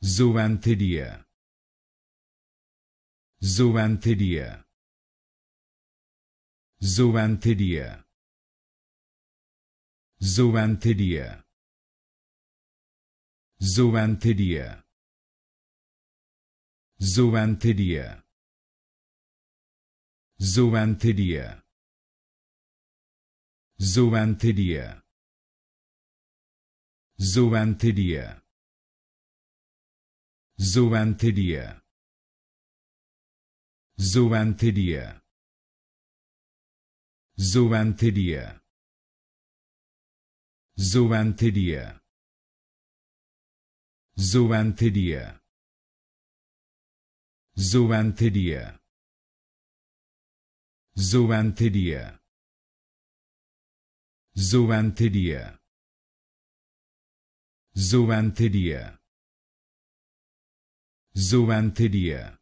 Zoanthidea. Zoanthidea. Zoanthidea. Zoanthidea. Zoanthidea. Zoanthidea. Zoanthidea. Zoanthidea. Zoanthidea. Zoanthidea. Zoanthidea. Zoanthidea. Zoanthidea. Zoanthidea. Zoanthidea. Zoanthidea. Zoanthidea. Zoanthidea. Zoanthidea.